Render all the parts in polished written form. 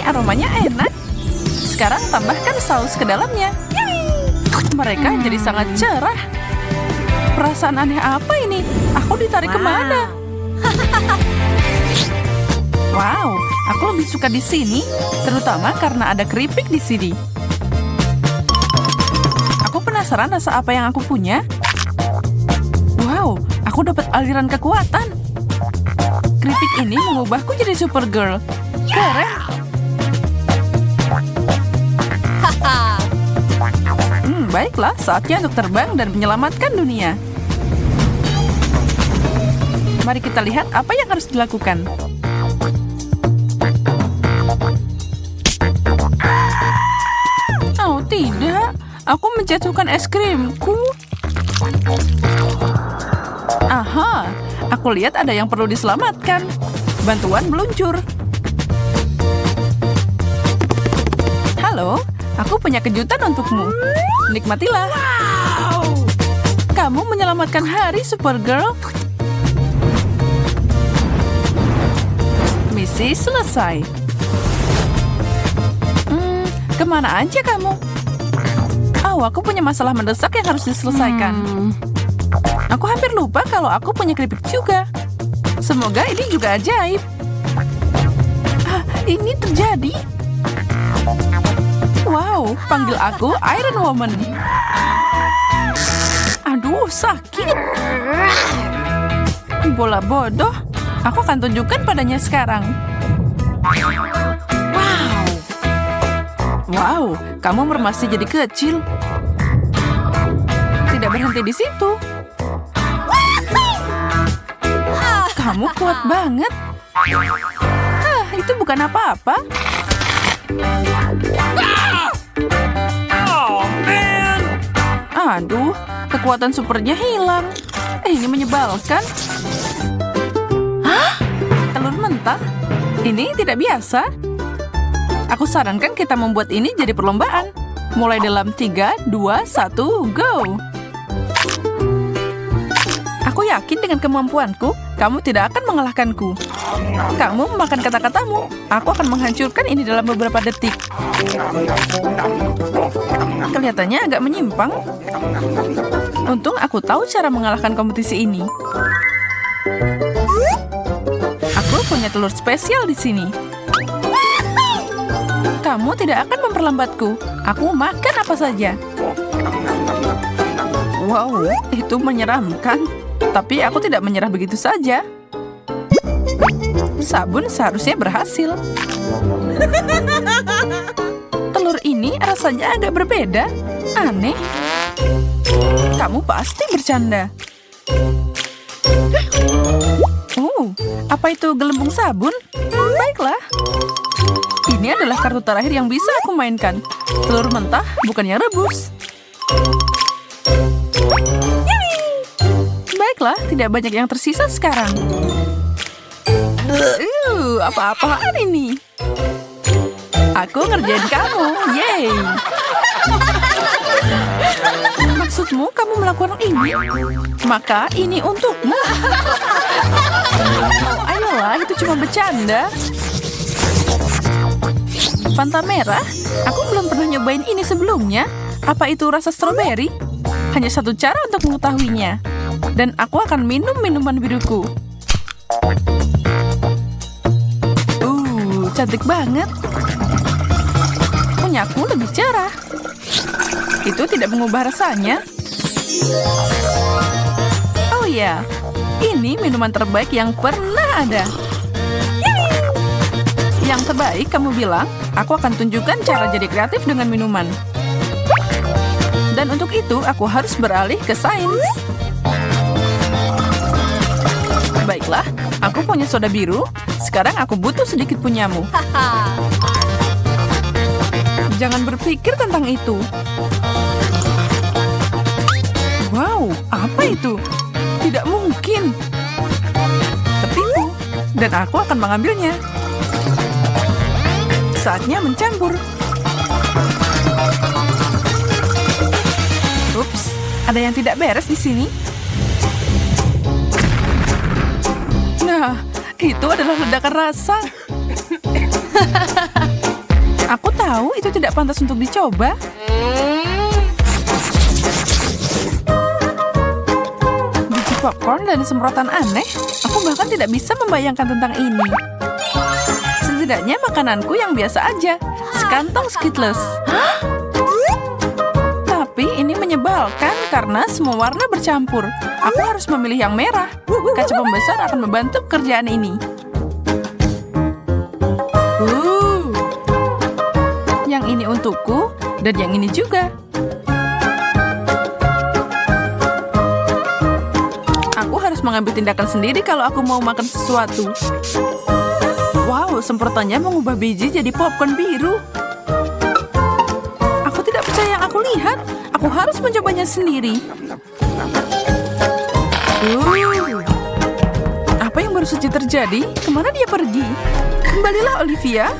aromanya enak. Sekarang tambahkan saus ke dalamnya. Mereka jadi sangat cerah. Perasaan aneh apa ini? Aku ditarik kemana? Wow, aku lebih suka di sini, terutama karena ada keripik di sini. Aku penasaran rasa apa yang aku punya. Wow, aku dapat aliran kekuatan. Keripik ini mengubahku jadi Supergirl. Keren. Baiklah, saatnya untuk terbang dan menyelamatkan dunia. Mari kita lihat apa yang harus dilakukan. Oh, tidak. Aku menjatuhkan es krimku. Aha, aku lihat ada yang perlu diselamatkan. Bantuan meluncur. Halo, aku punya kejutan untukmu. Nikmatilah. Kamu menyelamatkan hari, Supergirl. Misi selesai. Kemana aja kamu? Oh, aku punya masalah mendesak yang harus diselesaikan. Aku hampir lupa kalau aku punya keripik juga. Semoga ini juga ajaib. Ini terjadi. Wow, panggil aku Iron Woman. Aduh, sakit. Bola bodoh. Aku akan tunjukkan padanya sekarang. Wow, kamu masih jadi kecil. Tidak berhenti di situ. Kamu kuat banget. Itu bukan apa-apa. Aduh, kekuatan supernya hilang. Ini menyebalkan. Telur mentah? Ini tidak biasa. Aku sarankan kita membuat ini jadi perlombaan. Mulai dalam 3, 2, 1, go! Aku yakin dengan kemampuanku, kamu tidak akan mengalahkanku. Kamu memakan kata-katamu. Aku akan menghancurkan ini dalam beberapa detik. Kelihatannya agak menyimpang. Untung aku tahu cara mengalahkan kompetisi ini. Aku punya telur spesial di sini. Kamu tidak akan memperlambatku. Aku makan apa saja. Wow, itu menyeramkan. Tapi aku tidak menyerah begitu saja. Sabun seharusnya berhasil. Telur ini rasanya agak berbeda. Aneh. Kamu pasti bercanda. Apa itu gelembung sabun? Baiklah. Ini adalah kartu terakhir yang bisa aku mainkan. Telur mentah, bukan yang rebus. Baiklah, tidak banyak yang tersisa sekarang. Apa-apaan ini? Aku ngerjain kamu, yeay! Maksudmu kamu melakukan ini? Maka ini untukmu. Ayolah, itu cuma bercanda. Fanta merah? Aku belum pernah nyobain ini sebelumnya. Apa itu rasa stroberi? Hanya satu cara untuk mengetahuinya. Dan aku akan minum minuman biruku. Cantik banget. Punyaku lebih cerah. Itu tidak mengubah rasanya. Oh ya, ini minuman terbaik yang pernah ada. Yang terbaik, kamu bilang? Aku akan tunjukkan cara jadi kreatif dengan minuman. Dan untuk itu, aku harus beralih ke sains. Baiklah, aku punya soda biru. Sekarang aku butuh sedikit punyamu. Jangan berpikir tentang itu. Wow, apa itu? Tidak mungkin. Tertipu. Dan aku akan mengambilnya. Saatnya mencampur. Ups, ada yang tidak beres di sini. Nah, itu adalah ledakan rasa. Aku tahu itu tidak pantas untuk dicoba. Biji popcorn dan semprotan aneh. Aku bahkan tidak bisa membayangkan tentang ini. Setidaknya makananku yang biasa aja. Sekantong Skittles. Tapi ini menyebalkan karena semua warna bercampur. Aku harus memilih yang merah. Kaca pembesar akan membantu pekerjaan ini. Yang ini untukku, dan yang ini juga. Aku harus mengambil tindakan sendiri kalau aku mau makan sesuatu. Wow, semprotannya mengubah biji jadi popcorn biru. Aku tidak percaya yang aku lihat. Aku harus mencobanya sendiri. Apa yang baru saja terjadi? Kemana dia pergi? Kembalilah, Olivia.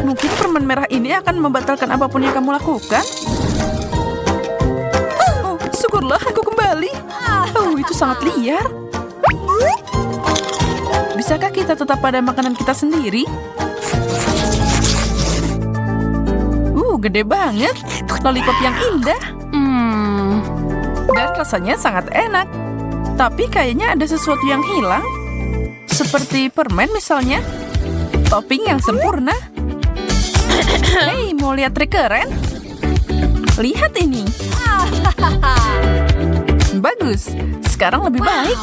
Mungkin permen merah ini akan membatalkan apapun yang kamu lakukan. Oh, syukurlah aku kembali. Oh, itu sangat liar. Bisakah kita tetap pada makanan kita sendiri? Gede banget. Lollipop yang indah. Dan rasanya sangat enak. Tapi kayaknya ada sesuatu yang hilang. Seperti permen misalnya. Topping yang sempurna. Hei, mau lihat trik keren? Lihat ini. Bagus. Sekarang lebih baik.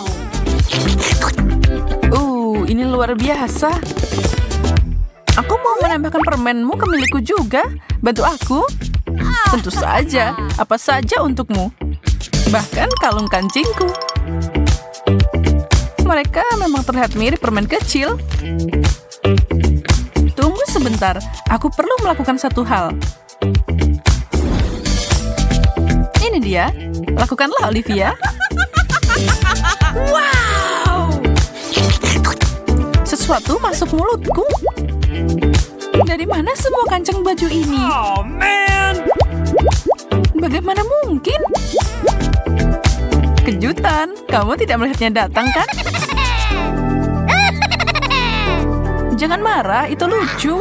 Ini luar biasa. Aku mau menambahkan permenmu ke milikku juga. Bantu aku? Tentu saja. Apa saja untukmu. Bahkan kalung kancingku. Mereka memang terlihat mirip permen kecil. Tunggu sebentar. Aku perlu melakukan satu hal. Ini dia. Lakukanlah, Olivia. Wow! Sesuatu masuk mulutku. Dari mana semua kancing baju ini? Oh, man! Bagaimana mungkin? Kejutan, kamu tidak melihatnya datang, kan? Jangan marah, itu lucu.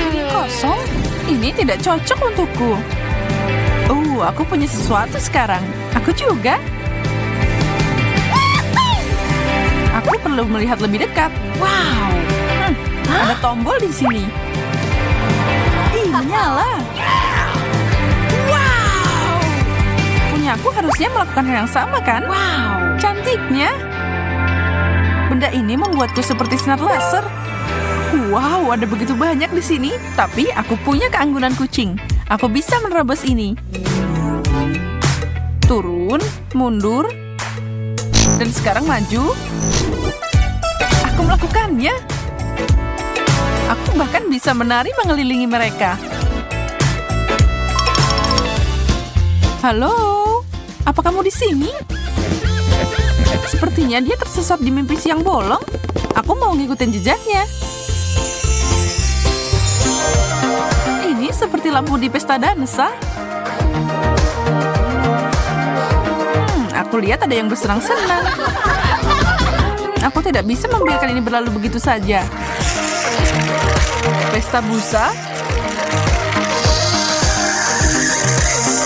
Ini kosong. Ini tidak cocok untukku. Aku punya sesuatu sekarang. Aku juga. Aku perlu melihat lebih dekat. Wow. Ada tombol di sini. Menyala. Wow. Punya aku harusnya melakukan hal yang sama, kan? Wow. Cantiknya. Benda ini membuatku seperti sinar laser. Wow, ada begitu banyak di sini. Tapi aku punya keanggunan kucing. Aku bisa menerobos ini. Turun, mundur, dan sekarang maju. Aku melakukannya. Aku bahkan bisa menari mengelilingi mereka. Halo, apa kamu di sini? Sepertinya dia tersesat di mimpi siang bolong. Aku mau ngikutin jejaknya. Ini seperti lampu di pesta dansa. Aku lihat ada yang bersenang-senang. Aku tidak bisa membiarkan ini berlalu begitu saja. Pesta busa?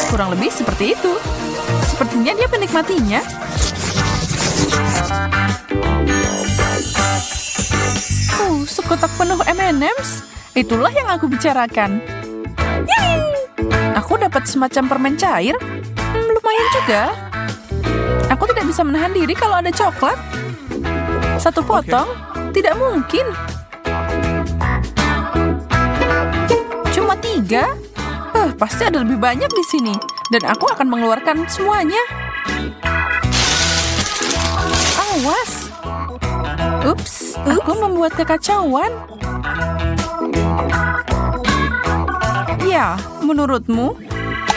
Kurang lebih seperti itu. Sepertinya dia menikmatinya. Sekotak penuh M&M's. Itulah yang aku bicarakan. Aku dapat semacam permen cair. Lumayan juga. Aku tidak bisa menahan diri kalau ada coklat. Satu potong? Tidak mungkin. Cuma 3? Pasti ada lebih banyak di sini. Dan aku akan mengeluarkan semuanya. Awas. Ups, aku membuat kekacauan. Ya, menurutmu,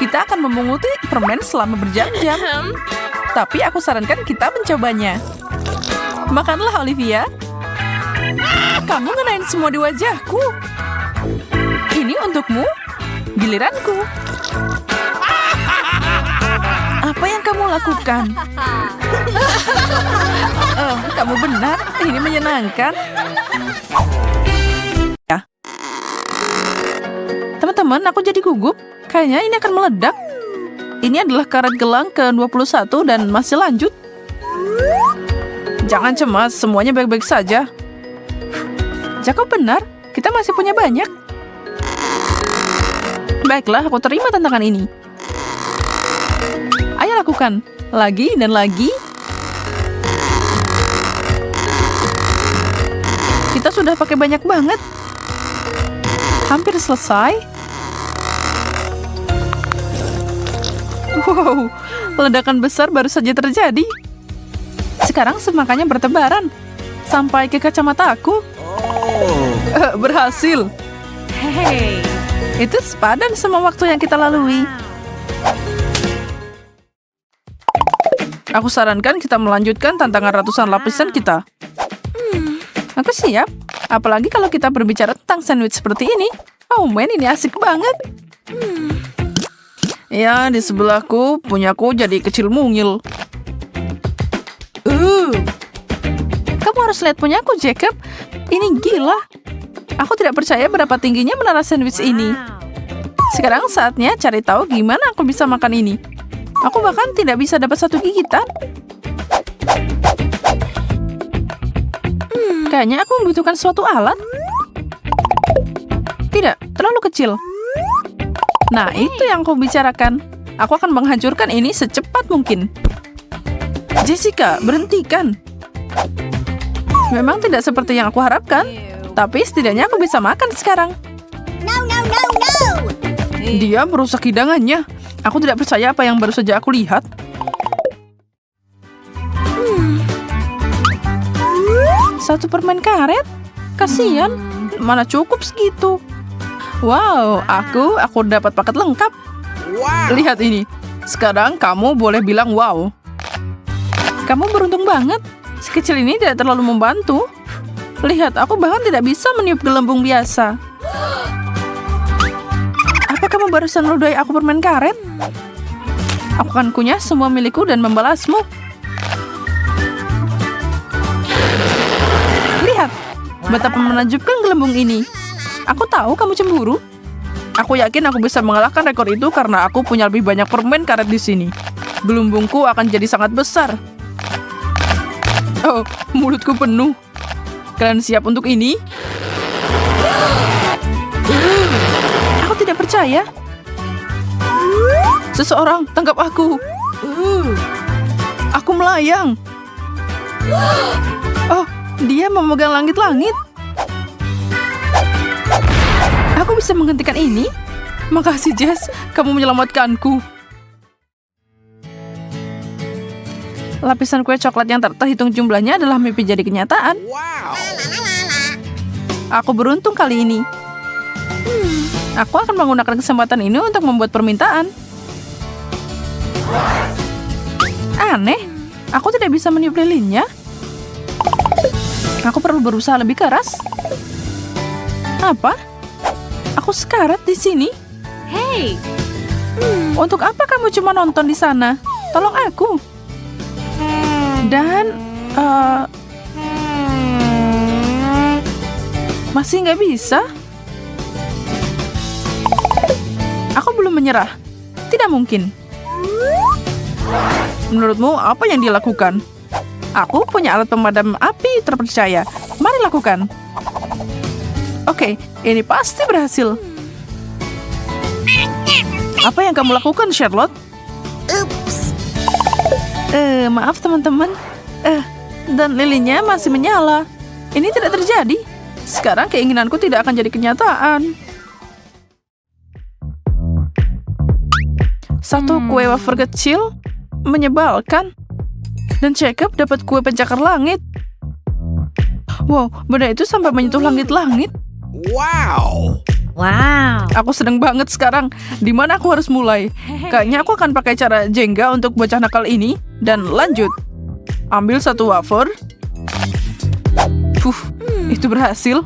kita akan memunguti permen selama berjam-jam. Tapi aku sarankan kita mencobanya. Makanlah, Olivia. Kamu ngenain semua di wajahku. Ini untukmu. Giliranku. Apa yang kamu lakukan? Oh, kamu benar. Ini menyenangkan. Ya. Teman-teman, aku jadi gugup. Kayaknya ini akan meledak. Ini adalah karet gelang ke-21 dan masih lanjut. Jangan cemas, semuanya baik-baik saja. Jacob benar, kita masih punya banyak. Baiklah, aku terima tantangan ini. Ayo lakukan. Lagi dan lagi. Kita sudah pakai banyak banget. Hampir selesai. Wow, ledakan besar baru saja terjadi. Sekarang semakanya bertebaran. Sampai ke kacamata aku. Berhasil. Hey. Itu sepadan sama waktu yang kita lalui. Aku sarankan kita melanjutkan tantangan ratusan lapisan kita. Aku siap. Apalagi kalau kita berbicara tentang sandwich seperti ini. Oh man, ini asik banget. Ya, di sebelahku, punyaku jadi kecil mungil. Kamu harus lihat punyaku, Jacob. Ini gila. Aku tidak percaya berapa tingginya menara sandwich ini. Sekarang saatnya cari tahu gimana aku bisa makan ini. Aku bahkan tidak bisa dapat satu gigitan. Kayaknya aku membutuhkan suatu alat. Tidak, terlalu kecil. Nah, itu yang aku bicarakan. Aku akan menghancurkan ini secepat mungkin. Jessica, berhentikan. Memang tidak seperti yang aku harapkan. Tapi setidaknya aku bisa makan sekarang. No. Dia merusak hidangannya. Aku tidak percaya apa yang baru saja aku lihat. Satu permen karet? Kasian. Mana cukup segitu. Wow, aku dapat paket lengkap. Wow. Lihat ini. Sekarang kamu boleh bilang wow. Kamu beruntung banget. Sekecil ini tidak terlalu membantu. Lihat, aku bahkan tidak bisa meniup gelembung biasa. Apa kamu barusan meludahi aku permen karet? Aku akan kunyah semua milikku dan membalasmu. Lihat, betapa menakjubkan gelembung ini. Aku tahu kamu cemburu. Aku yakin aku bisa mengalahkan rekor itu karena aku punya lebih banyak permen karet di sini. Gelembungku akan jadi sangat besar. Oh, mulutku penuh. Kalian siap untuk ini? Aku tidak percaya. Seseorang tangkap aku. Aku melayang. Oh, dia memegang langit-langit. Aku bisa menghentikan ini? Makasih, Jess. Kamu menyelamatkanku. Lapisan kue coklat yang tak terhitung jumlahnya adalah mimpi jadi kenyataan. Wow. Aku beruntung kali ini. Aku akan menggunakan kesempatan ini untuk membuat permintaan. Aneh, aku tidak bisa meniup lilinnya. Aku perlu berusaha lebih keras. Apa? Aku sekarat di sini. Hey. Untuk apa kamu cuma nonton di sana? Tolong aku. Dan masih nggak bisa. Aku belum menyerah. Tidak mungkin. Menurutmu apa yang dilakukan? Aku punya alat pemadam api terpercaya. Mari lakukan. Oke, ini pasti berhasil. Apa yang kamu lakukan, Charlotte? Maaf teman-teman. Dan lilinnya masih menyala. Ini tidak terjadi. Sekarang keinginanku tidak akan jadi kenyataan. Satu kue wafer kecil menyebalkan. Dan Jacob dapat kue pencakar langit. Wow, benda itu sampai menyentuh langit-langit. Wow. Aku sedang banget sekarang. Di mana aku harus mulai? Kayaknya aku akan pakai cara Jenga untuk bocah nakal ini. Dan lanjut. Ambil satu wafer. Itu berhasil.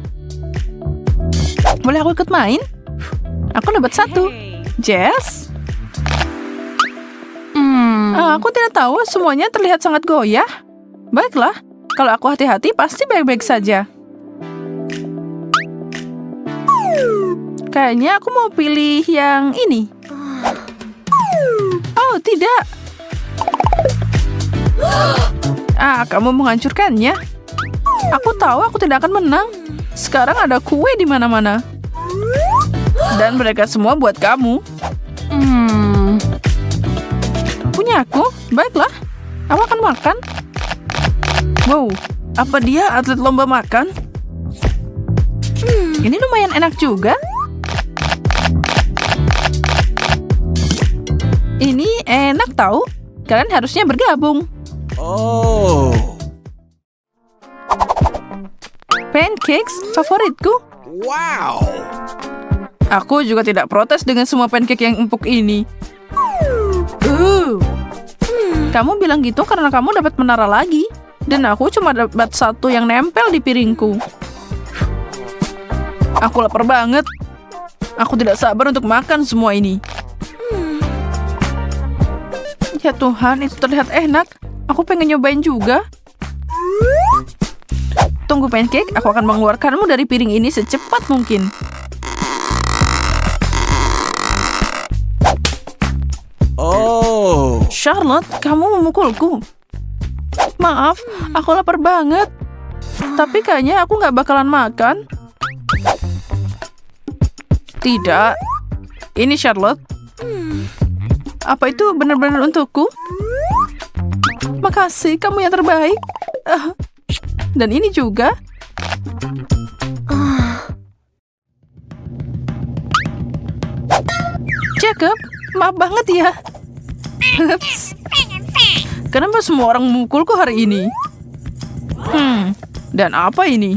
Boleh aku ikut main? Aku dapat satu. Jess? Aku tidak tahu, semuanya terlihat sangat goyah. Baiklah, kalau aku hati-hati pasti baik-baik saja. Kayaknya aku mau pilih yang ini. Oh, tidak. Kamu menghancurkannya. Aku tahu aku tidak akan menang. Sekarang ada kue di mana-mana. Dan mereka semua buat kamu. Punya aku? Baiklah. Aku akan makan. Wow, apa dia atlet lomba makan? Ini lumayan enak juga. Ini enak tahu. Kalian harusnya bergabung. Oh. Pancakes favoritku. Wow. Aku juga tidak protes dengan semua pancake yang empuk ini. Kamu bilang gitu karena kamu dapat menara lagi. Dan aku cuma dapat satu yang nempel di piringku. Aku lapar banget. Aku tidak sabar untuk makan semua ini. Ya Tuhan, itu terlihat enak. Aku pengen nyobain juga. Tunggu pancake, aku akan mengeluarkanmu dari piring ini secepat mungkin. Oh. Charlotte, kamu memukulku. Maaf, aku lapar banget. Tapi kayaknya aku nggak bakalan makan. Tidak. Ini Charlotte. Apa itu benar-benar untukku? Makasih, kamu yang terbaik. Dan ini juga. Jacob, maaf banget ya. Kenapa semua orang memukulku hari ini? Dan apa ini?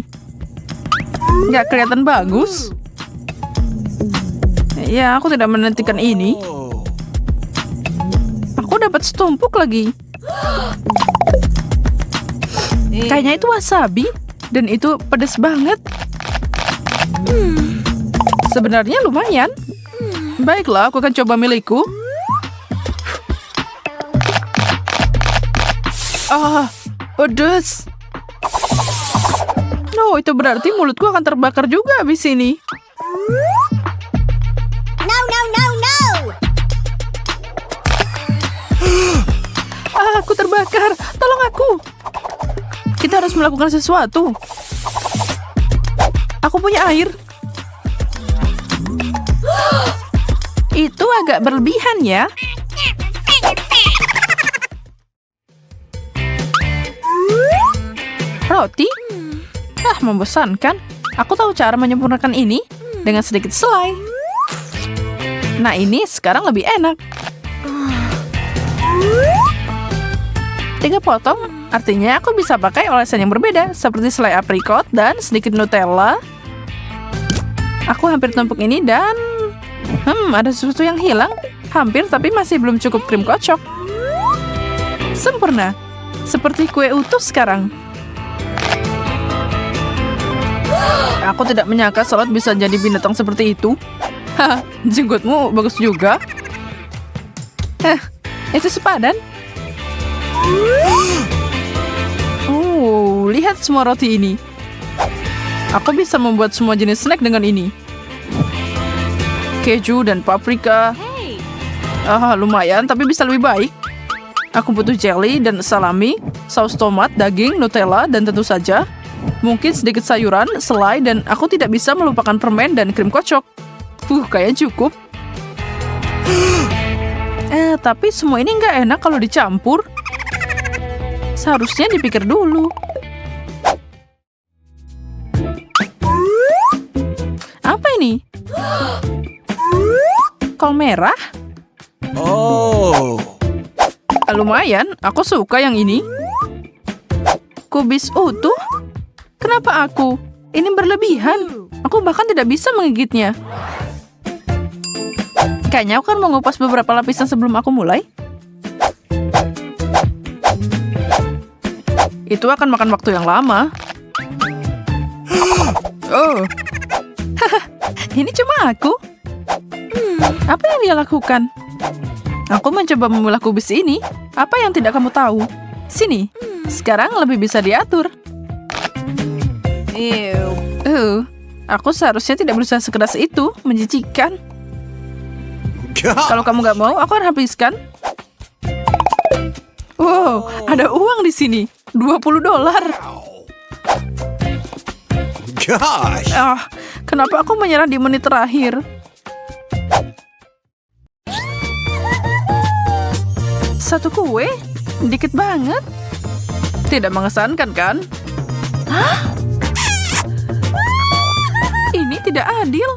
Nggak kelihatan bagus. Ya, aku tidak menantikan ini. Aku dapat setumpuk lagi. Kayaknya itu wasabi. Dan itu pedas banget. Sebenarnya lumayan. Baiklah, aku akan coba milikku. Pedas. Oh, itu berarti mulutku akan terbakar juga habis ini. No, no, no, no! Aku terbakar. Tolong aku. Kita harus melakukan sesuatu. Aku punya air. Itu agak berlebihan ya. Roti? Membosankan. Aku tahu cara menyempurnakan ini dengan sedikit selai. Nah, ini sekarang lebih enak. 3 potong, artinya aku bisa pakai olesan yang berbeda, seperti selai aprikot dan sedikit Nutella. Aku hampir tumpuk ini dan... ada sesuatu yang hilang. Hampir, tapi masih belum cukup krim kocok. Sempurna. Seperti kue utuh sekarang. Aku tidak menyangka Charlotte bisa jadi binatang seperti itu. Jenggotmu bagus juga. Itu sepadan. Lihat semua roti ini. Aku bisa membuat semua jenis snack dengan ini. Keju dan paprika. Lumayan, tapi bisa lebih baik. Aku butuh jelly dan salami, saus tomat, daging, Nutella, dan tentu saja mungkin sedikit sayuran, selai, dan aku tidak bisa melupakan permen dan krim kocok. Kayaknya cukup. Tapi semua ini nggak enak kalau dicampur. Seharusnya dipikir dulu. Apa ini? Kol merah? Oh. Lumayan, aku suka yang ini. Kubis utuh? Kenapa aku? Ini berlebihan. Aku bahkan tidak bisa menggigitnya. Kayaknya aku akan mengupas beberapa lapisan sebelum aku mulai. Itu akan makan waktu yang lama. Ini cuma aku. Apa yang dia lakukan? Aku mencoba memilah kubis ini. Apa yang tidak kamu tahu? Sini. Sekarang lebih bisa diatur. Aku seharusnya tidak berusaha sekeras itu. Menjijikan. Kalau kamu nggak mau, aku akan habiskan. Wow, ada uang di sini. $20. Gosh. Kenapa aku menyerah di menit terakhir? Satu kue? Dikit banget. Tidak mengesankan, kan? Hah? Ini tidak adil.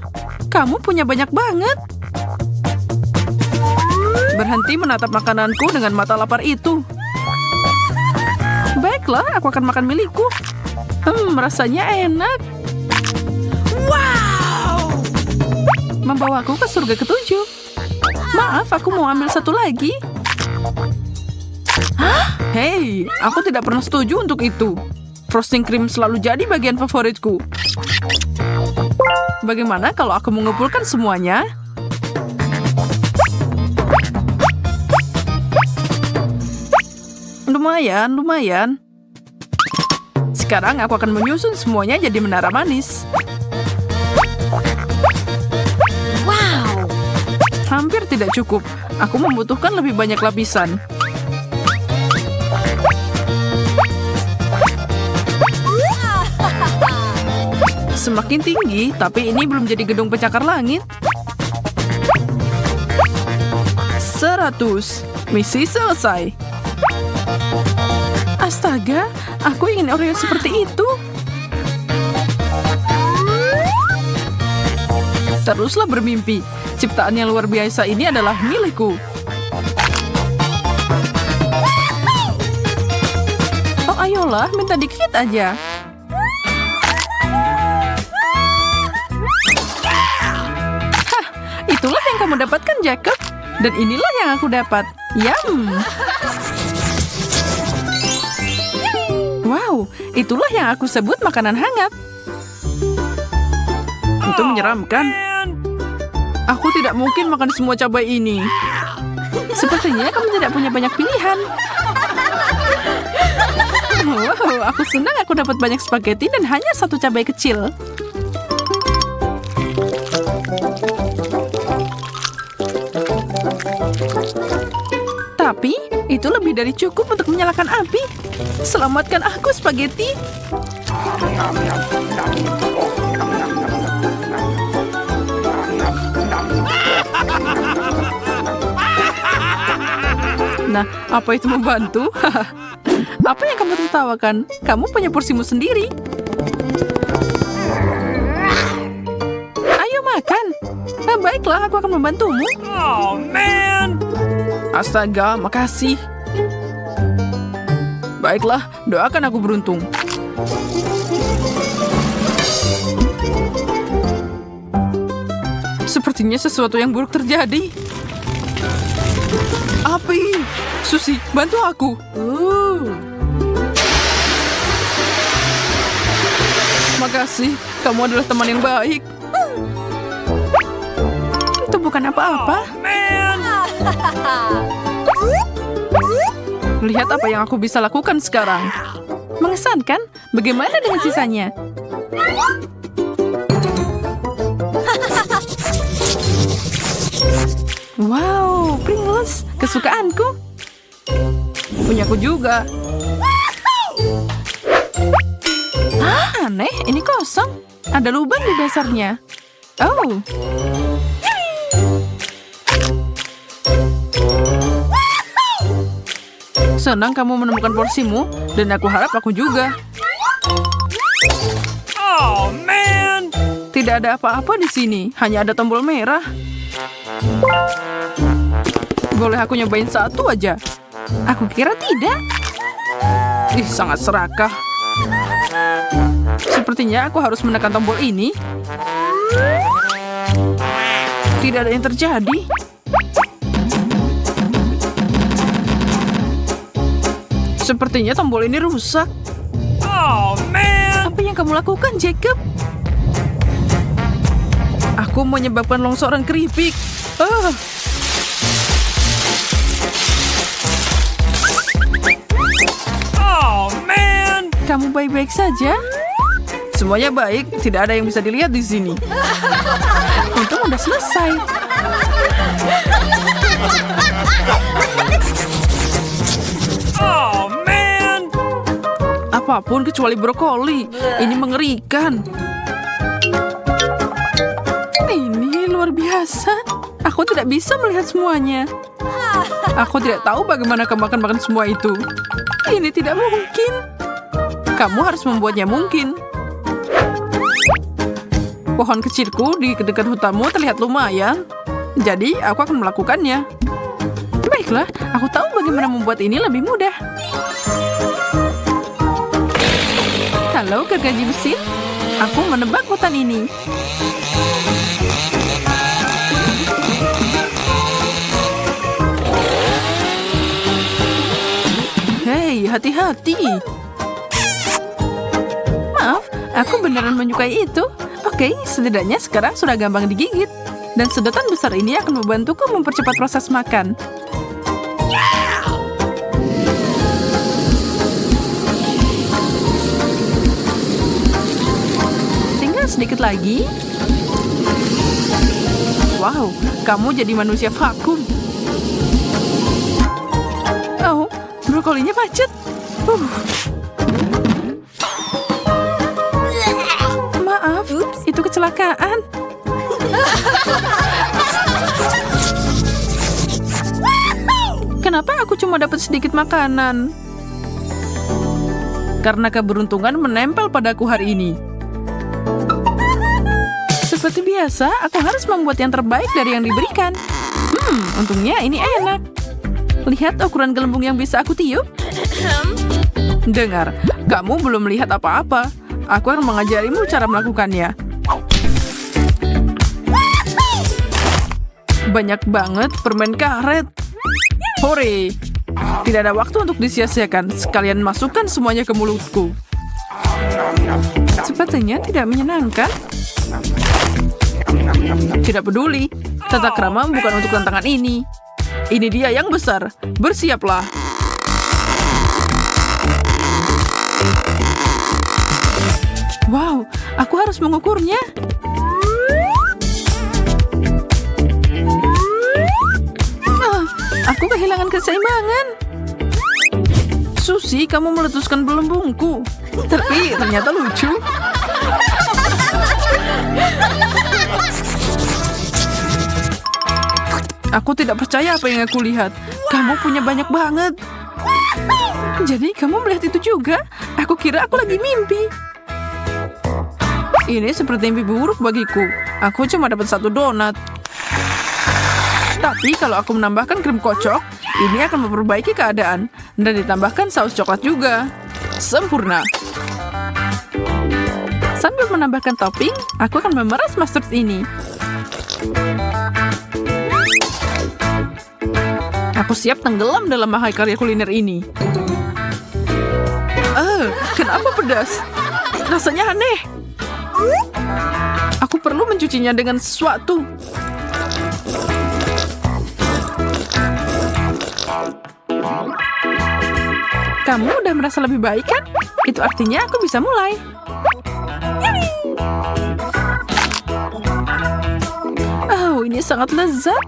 Kamu punya banyak banget. Berhenti menatap makananku dengan mata lapar itu. Baiklah, aku akan makan milikku. Rasanya enak. Wow! Membawaku ke surga ketujuh. Maaf, aku mau ambil satu lagi. Hah? Hei, aku tidak pernah setuju untuk itu. Frosting cream selalu jadi bagian favoritku. Bagaimana kalau aku mengumpulkan semuanya? Lumayan. Sekarang aku akan menyusun semuanya jadi menara manis. Wow! Hampir tidak cukup. Aku membutuhkan lebih banyak lapisan. Semakin tinggi, tapi ini belum jadi gedung pencakar langit. 100. Misi selesai. Astaga, aku ingin Oreo seperti itu. Teruslah bermimpi. Ciptaan yang luar biasa ini adalah milikku. Oh, ayolah, minta dikit aja. Hah, itulah yang kamu dapatkan, Jacob. Dan inilah yang aku dapat. Yum! Wow, itulah yang aku sebut makanan hangat. Itu menyeramkan. Aku tidak mungkin makan semua cabai ini. Sepertinya kamu tidak punya banyak pilihan. Wow, aku senang aku dapat banyak spaghetti dan hanya satu cabai kecil. Tapi, itu lebih dari cukup untuk menyalakan api. Selamatkan aku, spaghetti. Nah, apa itu membantu? Apa yang kamu tertawakan? Kamu punya porsimu sendiri. Ayo makan. Baiklah, aku akan membantumu. Oh, man! Astaga, makasih. Baiklah, doakan aku beruntung. Sepertinya sesuatu yang buruk terjadi. Api! Susi, bantu aku. Makasih, kamu adalah teman yang baik. Itu bukan apa-apa. Lihat apa yang aku bisa lakukan sekarang. Mengesankan? Bagaimana dengan sisanya? Wow, Pringles, kesukaanku. Punyaku juga. Hah, aneh, ini kosong. Ada lubang di dasarnya. Oh. Senang kamu menemukan porsimu, dan aku harap aku juga. Oh, man! Tidak ada apa-apa di sini, hanya ada tombol merah. Boleh aku nyobain satu aja? Aku kira tidak. Ih, sangat serakah. Sepertinya aku harus menekan tombol ini. Tidak ada yang terjadi. Sepertinya tombol ini rusak. Oh, man! Apa yang kamu lakukan, Jacob? Aku menyebabkan longsoran keripik. baik-baik saja? Semuanya baik, tidak ada yang bisa dilihat di sini. Untung udah selesai. Oh, man! Apapun kecuali brokoli. Ini mengerikan. Ini luar biasa. Aku tidak bisa melihat semuanya. Aku tidak tahu bagaimana kamu akan makan semua itu. Ini tidak mungkin. Kamu harus membuatnya mungkin. Pohon kecilku di dekat hutanmu terlihat lumayan. Jadi aku akan melakukannya. Baiklah, aku tahu bagaimana membuat ini lebih mudah. Halo, gergaji mesin. Aku menebak hutan ini. Hei, hati-hati. Maaf, aku beneran menyukai itu. Oke, setidaknya sekarang sudah gampang digigit. Dan sedotan besar ini akan membantuku mempercepat proses makan. Tinggal sedikit lagi. Wow, kamu jadi manusia vakum. Oh, brokolinya macet. Maaf, itu kecelakaan. Kenapa aku cuma dapat sedikit makanan? Karena keberuntungan menempel padaku hari ini. Seperti biasa, aku harus membuat yang terbaik dari yang diberikan. Untungnya ini enak. Lihat ukuran gelembung yang bisa aku tiup. Dengar, kamu belum melihat apa-apa. Aku akan mengajarimu cara melakukannya. Banyak banget permen karet. Hore! Tidak ada waktu untuk disia-siakan. Sekalian masukkan semuanya ke mulutku. Sepertinya tidak menyenangkan. Tidak peduli. Tata krama bukan untuk tantangan ini. Ini dia yang besar. Bersiaplah. Wow, aku harus mengukurnya. Aku kehilangan keseimbangan. Susi, kamu meletuskan belembungku. Tapi ternyata lucu. Aku tidak percaya apa yang aku lihat. Kamu punya banyak banget. Jadi kamu melihat itu juga? Aku kira aku lagi mimpi. Ini seperti mimpi buruk bagiku. Aku cuma dapat 1 donat. Tapi kalau aku menambahkan krim kocok, ini akan memperbaiki keadaan. Dan ditambahkan saus coklat juga. Sempurna. Sambil menambahkan topping, aku akan memeras mustard ini. Aku siap tenggelam dalam mahakarya kuliner ini. Kenapa pedas? Rasanya aneh. Aku perlu mencucinya dengan sesuatu. Kamu udah merasa lebih baik kan? Itu artinya aku bisa mulai. Oh, ini sangat lezat.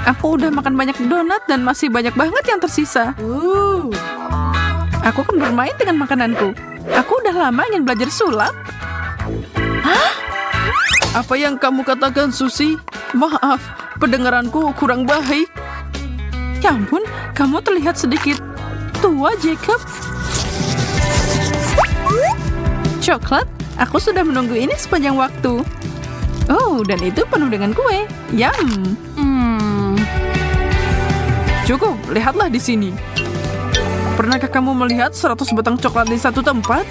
Aku udah makan banyak donat dan masih banyak banget yang tersisa. Aku akan bermain dengan makananku. Aku udah lama ingin belajar sulap. Hah? Apa yang kamu katakan, Susi? Maaf, pendengaranku kurang baik. Ya ampun, kamu terlihat sedikit tua, Jacob. Coklat, aku sudah menunggu ini sepanjang waktu. Oh, dan itu penuh dengan kue. Yum. Cukup, lihatlah di sini. Pernahkah kamu melihat 100 batang coklat di satu tempat?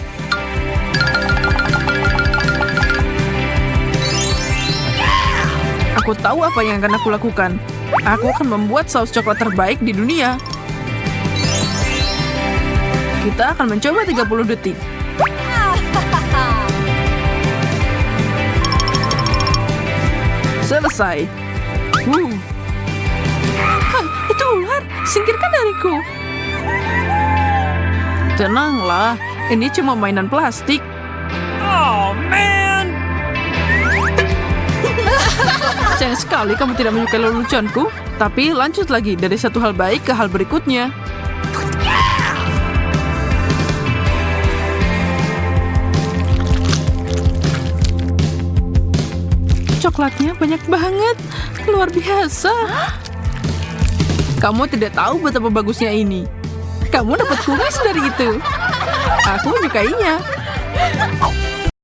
Aku tahu apa yang akan aku lakukan. Aku akan membuat saus coklat terbaik di dunia. Kita akan mencoba 30 detik. Selesai. Hah, itu ular. Singkirkan dariku. Tenanglah, ini cuma mainan plastik. Oh, man! Sayang sekali kamu tidak menyukai leluconku. Tapi lanjut lagi dari satu hal baik ke hal berikutnya. Coklatnya banyak banget. Luar biasa. Kamu tidak tahu betapa bagusnya ini. Kamu dapat kumis dari itu. Aku menyukainya.